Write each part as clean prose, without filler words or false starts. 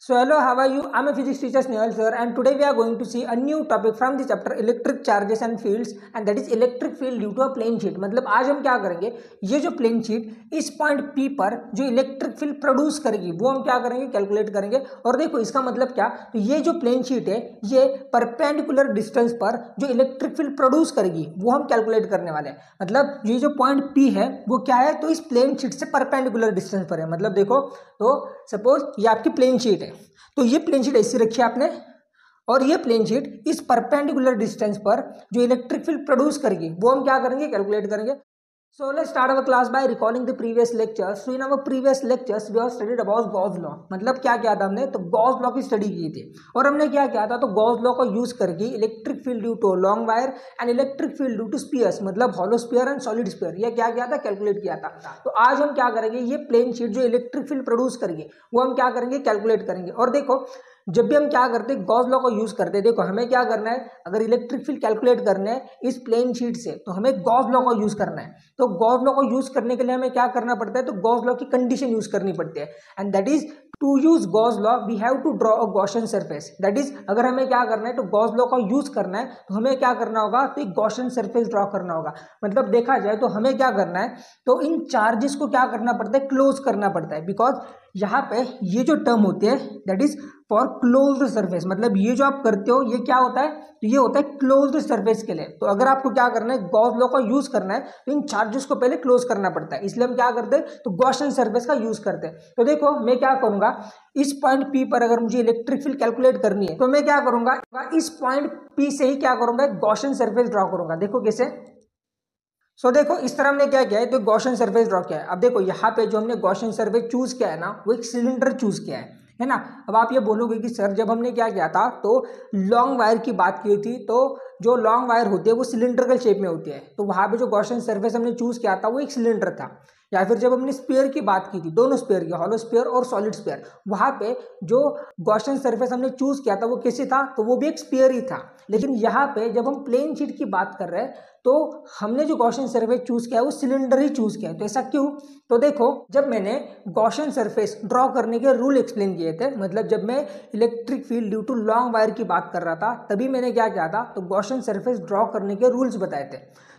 So hello, how are you? I'm a physics teacher Snehal sir, and today we are going to see a new topic from the chapter electric charges and fields, and that is electric field due to a plane sheet. मतलब आज हम क्या करेंगे, ये जो plane sheet इस point P पर जो इलेक्ट्रिक फील्ड प्रोड्यूस करेगी वो हम क्या करेंगे, कैलकुलेट करेंगे। और देखो इसका मतलब क्या, तो ये जो प्लेन शीट है ये परपेंडिकुलर डिस्टेंस पर जो इलेक्ट्रिक फील्ड प्रोड्यूस करेगी वो हम कैलकुलेट करने वाले हैं। मतलब ये जो पॉइंट P है वो क्या है, तो इस प्लेन शीट से परपेंडिकुलर डिस्टेंस पर है। मतलब देखो, तो सपोज ये आपकी प्लेन शीट है, तो ये प्लेन शीट ऐसी रखी है आपने, और ये प्लेन शीट इस परपेंडिकुलर डिस्टेंस पर जो इलेक्ट्रिक फील्ड प्रोड्यूस करेगी वो हम क्या करेंगे, कैलकुलेट करेंगे। So let's start our class by recalling the previous lectures. So in our previous lectures we have studied about Gauss law. मतलब क्या किया था हमने, तो गॉस लॉ की स्टडी की थी। और हमने क्या किया था, तो गॉस लॉ का यूज करके electric field due to long wire and electric field due to spheres, मतलब hollow sphere and solid sphere, ये क्या किया था, कैलकुलेट किया था। तो आज हम क्या करेंगे, ये प्लेन शीट जो इलेक्ट्रिक फील्ड प्रोड्यूस करेगी वो हम क्या करेंगे, कैलकुलेट करेंगे। और देखो जब भी हम क्या करते हैं, गॉस लॉ का यूज करते हैं। देखो हमें क्या करना है, अगर इलेक्ट्रिक फील्ड कैलकुलेट करना है इस प्लेन शीट से तो हमें गॉस लॉ का यूज करना है। तो गॉस लॉ को यूज करने के लिए हमें क्या करना पड़ता है, तो गॉस लॉ की कंडीशन यूज करनी पड़ती है, and that is to use Gauss law we have to draw a Gaussian surface. That is अगर हमें क्या करना है, तो गॉस लॉ का यूज करना है तो हमें क्या करना होगा, तो एक गॉसियन सरफेस ड्रॉ करना होगा। मतलब देखा जाए तो हमें क्या करना है, तो इन चार्जेस को क्या करना पड़ता है, क्लोज करना पड़ता है। बिकॉज यहाँ पे ये जो टर्म होती है that is for closed surface, मतलब ये जो आप करते हो ये क्या होता है, तो ये होता है क्लोज्ड सरफेस के लिए। तो अगर आपको क्या करना है, गॉस लॉ का यूज करना है तो इन चार्जेस को पहले क्लोज करना पड़ता है, इसलिए हम क्या करते हैं, तो गॉसियन सरफेस का यूज करते हैं। तो देखो मैं क्या करूंगा, इस पॉइंट P पर अगर मुझे इलेक्ट्रिक फील्ड कैलकुलेट करनी है तो मैं क्या करूंगा, इस पॉइंट P से ही क्या करूंगा, गॉसियन सरफेस ड्रॉ करूंगा। देखो कैसे, सो देखो इस तरह हमने क्या किया है, तो गॉसियन सरफेस ड्रॉ किया है। अब देखो यहाँ पे जो हमने गॉसियन सरफेस चूज किया है ना, वो एक सिलेंडर चूज किया है ना। अब आप ये बोलोगे कि सर जब हमने क्या किया था, तो लॉन्ग वायर की बात की थी, तो जो लॉन्ग वायर होती है वो सिलेंड्रिकल शेप में होती है, तो वहाँ पे जो गॉसियन सरफेस हमने चूज किया था वो एक सिलेंडर था। या फिर जब हमने स्पेयर की बात की थी, दोनों स्पेयर की, हॉलो स्पेयर और सॉलिड स्पेयर, वहाँ पे जो गॉसियन सरफेस हमने चूज किया था वो कैसे था, तो वो भी एक स्पेयर ही था। लेकिन यहाँ पे जब हम प्लेन शीट की बात कर रहे हैं तो हमने जो गॉसियन सरफेस चूज किया है वो सिलेंडर ही चूज किया है। तो ऐसा क्यों, तो देखो जब मैंने गॉसियन सरफेस ड्रॉ करने के रूल एक्सप्लेन किए थे, मतलब जब मैं electric field due to long wire की बात कर रहा था तभी मैंने क्या किया था, तो गॉसियन सरफेस ड्रॉ करने के रूल्स बताए थे।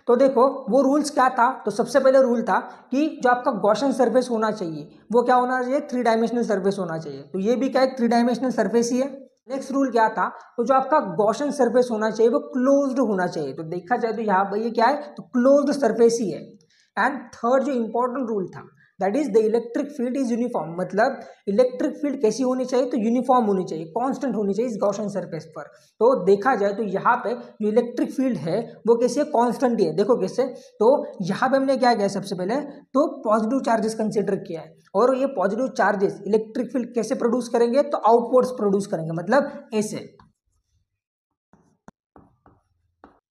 तो देखो वो रूल्स क्या था, तो सबसे पहले रूल था कि जो आपका गॉसियन सरफेस होना चाहिए वो क्या होना चाहिए, 3 डायमेंशनल सरफेस होना चाहिए। तो ये भी क्या है, 3 डायमेंशनल सरफेस ही है। नेक्स्ट रूल क्या था, तो जो आपका गॉसियन सरफेस होना चाहिए वो क्लोज्ड होना चाहिए। तो देखा जाए तो यहाँ पर ये क्या है, तो क्लोज्ड सरफेस ही है। एंड थर्ड जो इंपॉर्टेंट रूल था that is the electric field is uniform, मतलब इलेक्ट्रिक फील्ड कैसी होनी चाहिए, तो यूनिफॉर्म होनी चाहिए, कांस्टेंट होनी चाहिए इस गॉसियन सरफेस पर। तो देखा जाए तो यहाँ पे जो इलेक्ट्रिक फील्ड है वो कैसे है, कांस्टेंट ही है। देखो कैसे, तो यहाँ पे हमने क्या किया, सबसे पहले तो पॉजिटिव चार्जेस कंसिडर किया है, और ये पॉजिटिव चार्जेस इलेक्ट्रिक फील्ड कैसे प्रोड्यूस करेंगे, तो आउटवर्ड्स प्रोड्यूस करेंगे, मतलब ऐसे।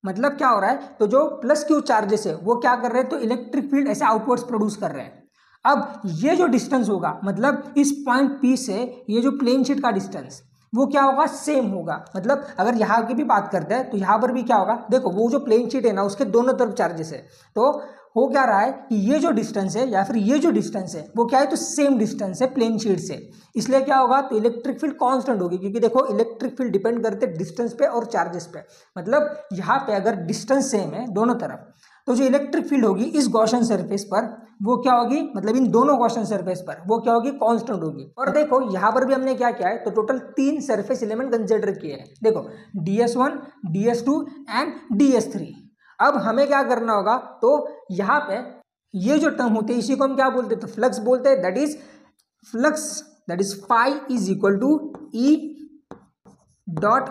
मतलब क्या हो रहा है, तो जो प्लस क्यू चार्जेस है वो क्या कर रहे हैं, तो इलेक्ट्रिक फील्ड ऐसे आउटवर्ड्स प्रोड्यूस कर रहे हैं। अब ये जो डिस्टेंस होगा, मतलब इस पॉइंट P से ये जो प्लेन शीट का डिस्टेंस वो क्या होगा, सेम होगा। मतलब अगर यहाँ की भी बात करते हैं तो यहाँ पर भी क्या होगा, देखो वो जो प्लेन शीट है ना उसके दोनों तरफ चार्जेस है, तो हो क्या रहा है कि ये जो डिस्टेंस है या फिर ये जो डिस्टेंस है वो क्या है, तो सेम डिस्टेंस है प्लेन शीट से, इसलिए क्या होगा, तो इलेक्ट्रिक फील्ड कांस्टेंट होगी। क्योंकि देखो इलेक्ट्रिक फील्ड डिपेंड करते हैं डिस्टेंस पे और चार्जेस पे। मतलब यहाँ पे अगर डिस्टेंस सेम है दोनों तरफ, तो जो इलेक्ट्रिक फील्ड होगी इस गॉसियन सरफेस पर वो क्या होगी, मतलब इन दोनों गॉसियन सरफेस पर वो क्या होगी, कांस्टेंट होगी। और देखो यहाँ पर भी हमने क्या किया है, तो टोटल 3 सरफेस एलिमेंट कंसिडर किए हैं। देखो DS1, DS2 एंड DS3। अब हमें क्या करना होगा, तो यहाँ पे ये जो टर्म होते हैं इसी को हम क्या बोलते हैं, तो फ्लक्स बोलते हैं। That is flux, that is phi is equal to E dot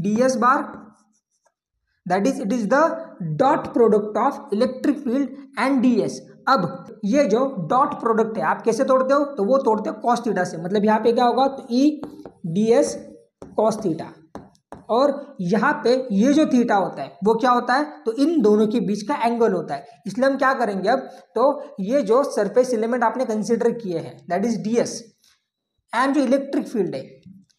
DS bar, that is it is the dot product of electric field and DS। अब ये जो डॉट प्रोडक्ट है आप कैसे तोड़ते हो, तो वो तोड़ते हो कॉस थीटा से। मतलब यहाँ पे क्या होगा, तो E DS कॉस थीटा, और यहाँ पे ये जो थीटा होता है वो क्या होता है, तो इन दोनों के बीच का एंगल होता है। इसलिए हम क्या करेंगे अब, तो ये जो सरफेस एलिमेंट आपने कंसिडर किए हैं दैट इज DS एंड जो इलेक्ट्रिक फील्ड है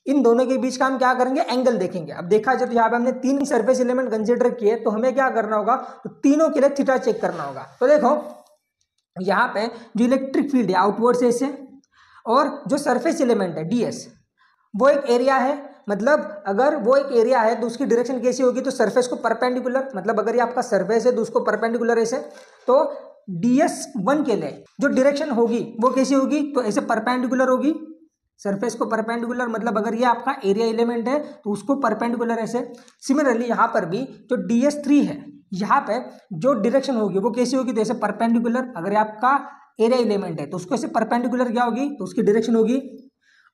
इन दोनों के बीच का हम क्या करेंगे, एंगल देखेंगे। अब देखा जाए तो यहाँ पे हमने 3 सरफेस एलिमेंट कंसिडर किए, तो हमें क्या करना होगा, तो तीनों के लिए थीटा चेक करना होगा। तो देखो यहाँ पे जो इलेक्ट्रिक फील्ड है आउटवर्ड से ऐसे, और जो सरफेस एलिमेंट है DS वो एक एरिया है, मतलब अगर वो एक एरिया है तो उसकी डायरेक्शन कैसी होगी, तो सरफेस को परपेंडिकुलर, मतलब अगर ये आपका सरफेस है तो उसको परपेंडिकुलर ऐसे, तो ds1 के लिए जो डायरेक्शन होगी वो कैसी होगी, तो ऐसे परपेंडिकुलर होगी, सरफेस को परपेंडिकुलर, मतलब अगर ये आपका एरिया एलिमेंट है तो उसको परपेंडिकुलर ऐसे। सिमिलरली यहाँ पर भी जो ds3 है, यहाँ पे जो डायरेक्शन होगी वो कैसी होगी, तो ऐसे परपेंडिकुलर, अगर ये आपका एरिया एलिमेंट है तो उसको ऐसे परपेंडिकुलर क्या होगी, तो उसकी डायरेक्शन होगी।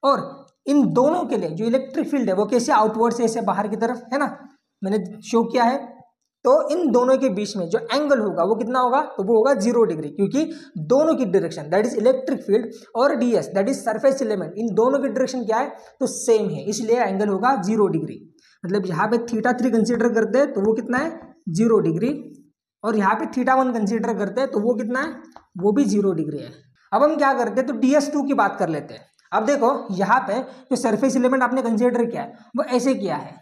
और इन दोनों के लिए जो इलेक्ट्रिक फील्ड है वो कैसे आउटवर्ड से ऐसे बाहर की तरफ है ना, मैंने शो किया है। तो इन दोनों के बीच में जो एंगल होगा वो कितना होगा, तो वो होगा 0 डिग्री, क्योंकि दोनों की direction that is electric field और ds that is surface element, इन दोनों की डायरेक्शन क्या है, तो सेम है, इसलिए एंगल होगा 0 डिग्री। मतलब यहाँ पे θ3 कंसीडर करते हैं तो वो कितना है 0 डिग्री, और यहाँ पे θ1 कंसीडर करते हैं तो वो कितना है, वो भी 0 डिग्री है। अब हम क्या करते हैं, तो ds2 की बात कर लेते हैं। अब देखो यहाँ पे जो सरफेस एलिमेंट आपने कंसीडर किया है वो ऐसे किया है,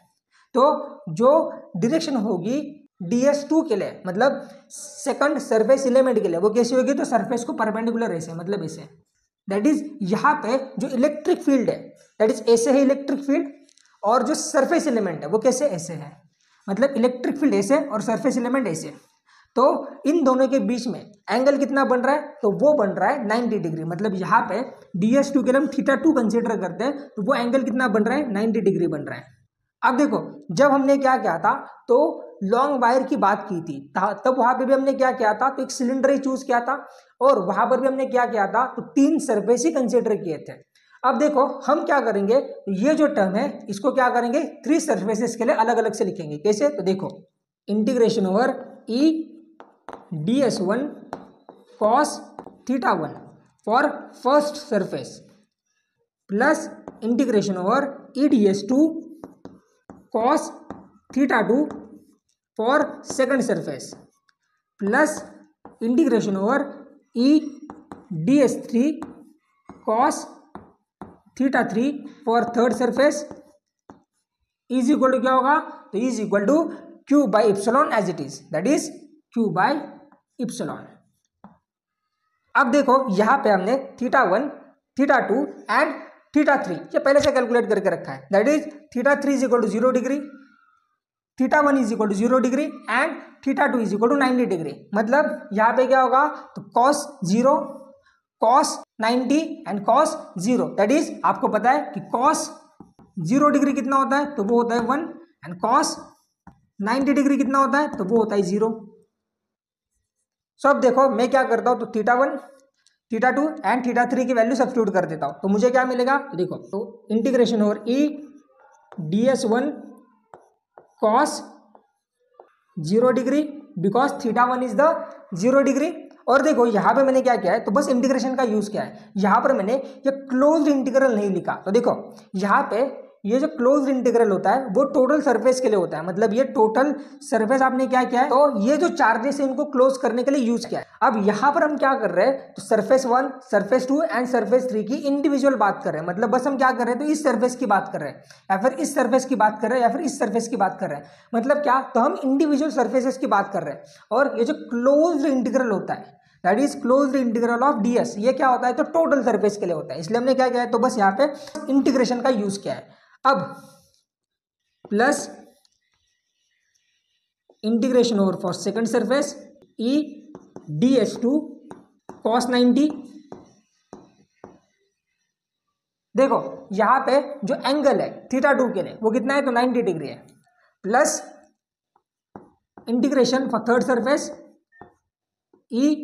तो जो डायरेक्शन होगी ds2 के लिए, मतलब सेकंड सरफेस एलिमेंट के लिए, वो कैसी होगी, तो सरफेस को परपेंडिकुलर ऐसे, मतलब ऐसे, दैट इज यहाँ पे जो इलेक्ट्रिक फील्ड है दैट इज ऐसे है इलेक्ट्रिक फील्ड, और जो सरफेस एलिमेंट है वो कैसे ऐसे है, मतलब इलेक्ट्रिक फील्ड ऐसे और सरफेस एलिमेंट ऐसे। तो इन दोनों के बीच में एंगल कितना बन रहा है, तो वो बन रहा है 90 डिग्री, मतलब यहाँ पे ds2 के लिए हम θ2 कंसीडर करते हैं तो वो एंगल कितना बन रहा है, 90 डिग्री बन रहा है। अब देखो जब हमने क्या किया था, तो लॉन्ग वायर की बात की थी, तब वहां पे भी हमने क्या किया था, तो एक सिलेंडर ही चूज किया था, और वहां पर भी हमने क्या किया था, तो 3 सरफेस ही कंसीडर किए थे। अब देखो हम क्या करेंगे, तो ये जो टर्म है इसको क्या करेंगे, 3 सरफेसेस के लिए अलग अलग से लिखेंगे। कैसे, तो देखो integration over e ds1 cos θ1 for first surface plus integration over e ds2 cos θ2 for second surface plus integration over e ds3 cos θ3 for third surface is equal to क्या होगा, तो is equal to q by epsilon as it is, that is q by epsilon. अब देखो यहां पे हमने θ1 θ2 and θ3 ये पहले से कैलकुलेट करके रखा है, that is θ3 is equal to 0 degree, θ1 is equal to 0 degree and θ2 is equal to 90 degree. मतलब यहाँ पे क्या होगा, तो cos 0 cos 90 and cos 0, that is आपको पता है कि cos 0 डिग्री कितना होता है, तो वो होता है 1 एंड cos 90 डिग्री कितना होता है, तो वो होता है 0। सो अब देखो मैं क्या करता हूं, तो θ1 θ2 एंड θ3 की वैल्यू सब्स्टिट्यूट कर देता हूं, तो मुझे क्या मिलेगा, तो देखो तो integration over e ds1 cos 0 degree because θ1 is the 0 degree. और देखो यहाँ पे मैंने क्या किया है, तो बस इंटीग्रेशन का यूज किया है, यहाँ पर मैंने ये क्लोज्ड इंटीग्रल नहीं लिखा। तो देखो यहाँ पे ये जो क्लोज्ड इंटीग्रल होता है वो टोटल सरफेस के लिए होता है, मतलब ये टोटल सरफेस आपने क्या किया है, तो ये जो चार्जेस है उनको क्लोज करने के लिए यूज किया है। अब यहाँ पर हम क्या कर रहे हैं, तो सरफेस 1 सरफेस 2 एंड सरफेस 3 की इंडिविजुअल बात कर रहे हैं, मतलब बस हम क्या कर रहे हैं, तो इस सरफेस की बात कर रहे हैं या फिर इस सरफेस की बात कर रहे हैं या फिर इस सरफेस की बात कर रहे हैं, मतलब क्या, तो हम इंडिविजुअल सरफेसेस की बात कर रहे हैं। और ये जो क्लोज्ड इंटीग्रल होता है that is closed integral of ds, ये क्या होता है, तो टोटल सरफेस के लिए होता है, इसलिए हमने क्या किया है, तो बस यहाँ पे इंटीग्रेशन का यूज किया है। अब plus integration over for second surface e ds2 cos 90। देखो यहां पे जो एंगल है θ2 के लिए वो कितना है, तो 90 डिग्री है, plus integration for third surface e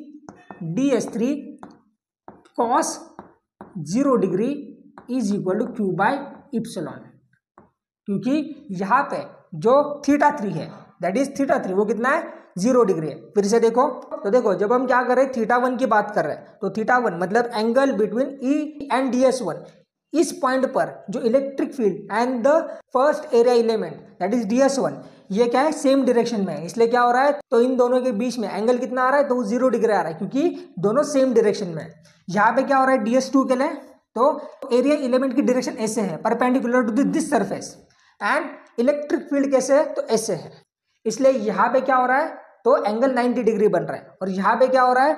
ds3 cos 0 degree is equal to q by epsilon, क्योंकि यहाँ पे जो θ3 है दैट इज θ3 वो कितना है, 0 डिग्री है। फिर से देखो, तो देखो जब हम क्या कर रहे हैं, θ1 की बात कर रहे हैं, तो θ1 मतलब angle between e and ds1, इस पॉइंट पर जो electric field and the first area element that is ds1 ये क्या है, सेम डायरेक्शन में है, इसलिए क्या हो रहा है, तो इन दोनों के बीच में एंगल कितना आ रहा है, तो 0 डिग्री आ रहा है, क्योंकि दोनों सेम डायरेक्शन में है। यहाँ पे क्या हो रहा है, ds2 के लिए तो एरिया एलिमेंट की डायरेक्शन ऐसे है, perpendicular to this surface, and electric field कैसे है, तो ऐसे है, इसलिए यहाँ पे क्या हो रहा है, तो एंगल 90 डिग्री बन रहा है। और यहाँ पे क्या हो रहा है,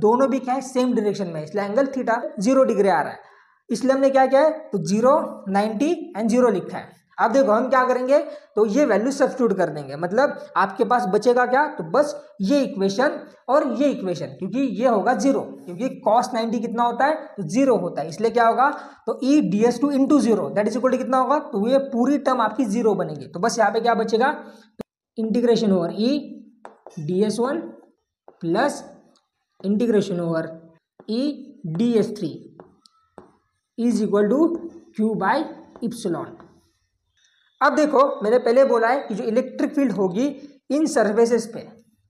दोनों भी क्या है, सेम डायरेक्शन में, इसलिए एंगल θ 0 डिग्री आ रहा है। इसलिए हमने क्या किया है, तो 0, 90 एंड 0 लिखा है। अब देखो हम क्या करेंगे, तो ये वैल्यू सब्स्टिट्यूट कर देंगे, मतलब आपके पास बचेगा क्या, तो बस ये इक्वेशन और ये इक्वेशन, क्योंकि ये होगा 0, क्योंकि cos 90 कितना होता है, तो 0 होता है, इसलिए क्या होगा, तो e ds2 into 0 that is equal to कितना होगा, तो ये पूरी टर्म आपकी 0 बनेगी। तो बस यहाँ पे क्या बचेगा, integration over e ds1 plus integration over e ds3 is equal to q by epsilon. अब देखो मैंने पहले बोला है कि जो इलेक्ट्रिक फील्ड होगी इन सर्फेसेस पे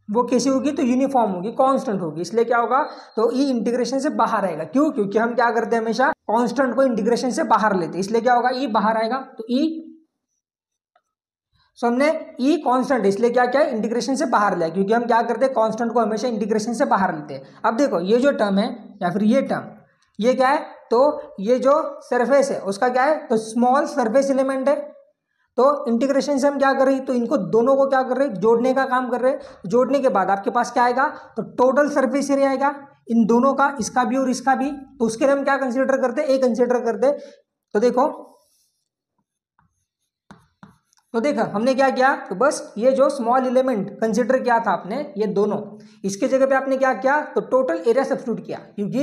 वो कैसी होगी, तो यूनिफॉर्म होगी, कांस्टेंट होगी, इसलिए क्या होगा, तो ई इंटीग्रेशन से बाहर आएगा। क्यों, क्योंकि हम क्या करते हैं, हमेशा कांस्टेंट को इंटीग्रेशन से बाहर लेते हैं, इसलिए क्या होगा, ई बाहर आएगा, तो ई, सो हमने ई कांस्टेंट इसलिए क्या क्या इंटीग्रेशन से बाहर लिया, क्योंकि हम क्या करते हैं, कांस्टेंट को हमेशा इंटीग्रेशन से बाहर लेते हैं। अब देखो ये जो टर्म है या फिर ये टर्म, ये क्या है, तो ये जो सरफेस है उसका क्या है, तो स्मॉल सरफेस एलिमेंट है, तो इंटीग्रेशन से हम क्या कर रहे हैं, तो इनको दोनों को क्या कर रहे हैं, जोड़ने का काम कर रहे हैं। जोड़ने के बाद आपके पास क्या आएगा, तो टोटल सरफेस एरिया आएगा इन दोनों का, इसका भी और इसका भी। तो उसके लिए हम क्या कंसीडर करते हैं, ए कंसीडर करते हैं। तो देखो हमने क्या किया, तो बस ये जो स्मॉल एलिमेंट कंसीडर किया था आपने, ये दोनों, इसके जगह पे आपने क्या किया, तो टोटल एरिया सब्स्टिट्यूट किया, क्योंकि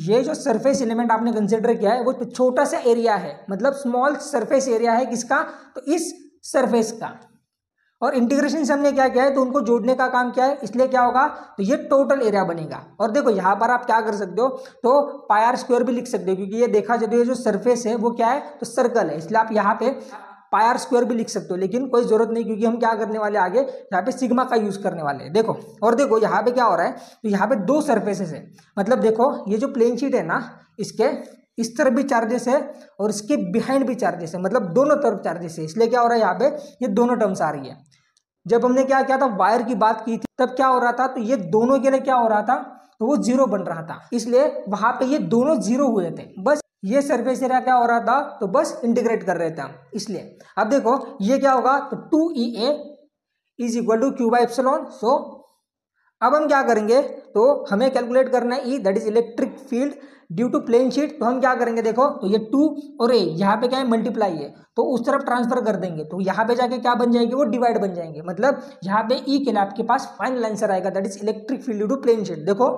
ये जो सरफेस एलिमेंट आपने कंसीडर किया है वो तो छोटा सा एरिया है, मतलब स्मॉल सरफेस एरिया है किसका, तो इस सरफेस का। और इंटीग्रेशन से हमने क्या किया है, तो उनको जोड़ने का काम किया है, इसलिए क्या होगा, तो ये टोटल एरिया बनेगा। और देखो यहाँ पर आप क्या कर सकते हो, तो पाई आर स्क्वायर भी लिख सकते हो, क्योंकि ये देखा जाए तो ये जो सरफेस है वो क्या है, तो सर्कल है, इसलिए आप यहाँ पे पाई आर स्क्वायर भी लिख सकते हो, लेकिन कोई जरूरत नहीं, क्योंकि हम क्या करने वाले आगे यहाँ पे सिग्मा का यूज करने वाले हैं। देखो, और देखो यहाँ पे क्या हो रहा है, तो यहाँ पे दो सरफेसेस है, मतलब देखो ये जो प्लेन शीट है ना, इसके इस तरफ भी चार्जेस है और इसके बिहाइंड भी चार्जेस है, मतलब दोनों तरफ चार्जेस है, इसलिए क्या हो रहा है, यहाँ पे ये दोनों टर्म्स आ रही है। जब हमने क्या किया था, वायर की बात की थी, तब क्या हो रहा था, तो ये दोनों के लिए क्या हो रहा था, तो वो 0 बन रहा था, इसलिए वहां पे ये दोनों 0 हुए थे। बस ये सरफेस एरिया क्या हो रहा था, तो बस इंटीग्रेट कर रहे थे हम, इसलिए। अब देखो ये क्या होगा, तो 2EA is equal to q by epsilon. So अब हम क्या करेंगे, तो हमें कैलकुलेट करना है E, that is electric field due to plane sheet. तो हम क्या करेंगे, देखो तो ये 2 और ए यहाँ पे क्या है, मल्टीप्लाई है, तो उस तरफ ट्रांसफर कर देंगे, तो यहाँ पे जाके क्या बन जाएंगे, वो डिवाइड बन जाएंगे, मतलब यहाँ पे ई के लिए आपके पास फाइनल आंसर आएगा, that is electric field due to plane sheet. देखो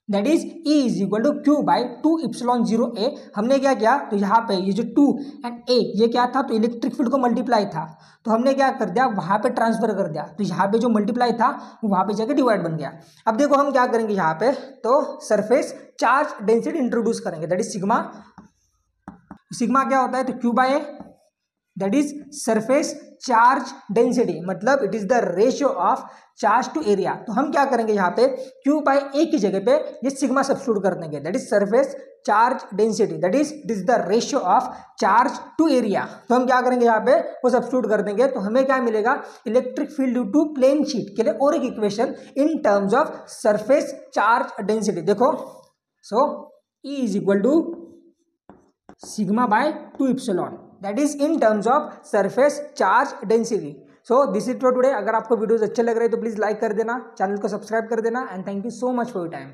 that is E is equal to q by 2 epsilon 0 A. हमने क्या किया, तो यहाँ पे ये जो 2 एंड ए ये क्या था, तो इलेक्ट्रिक फील्ड को मल्टीप्लाई था, तो हमने क्या कर दिया, वहाँ पे ट्रांसफर कर दिया, तो यहाँ पे जो मल्टीप्लाई था वहाँ पे जाके डिवाइड बन गया। अब देखो हम क्या करेंगे, यहाँ पे तो सरफेस चार्ज डेंसिटी इंट्रोड्यूस करेंगे, दैट इज सिग्मा। सिग्मा क्या होता है, तो q by A, that is surface charge density, मतलब it is the ratio of charge to area. तो हम क्या करेंगे, यहाँ पे क्यू बाई ए की जगह पे ये सिग्मा सब्स्टिट्यूट कर देंगे, that is surface charge density, that is it is the ratio of charge to area. तो हम क्या करेंगे, यहाँ पे वो सब्स्टिट्यूट कर देंगे, तो हमें क्या मिलेगा, electric field due to plane sheet के लिए और एक equation in terms of surface charge density. देखो, so E is equal to sigma by 2 epsilon, that is in terms of surface charge density. So this is for today. अगर आपको videos अच्छे लग रहे हैं तो प्लीज लाइक कर देना, चैनल को सब्सक्राइब कर देना, and thank you so much for your time.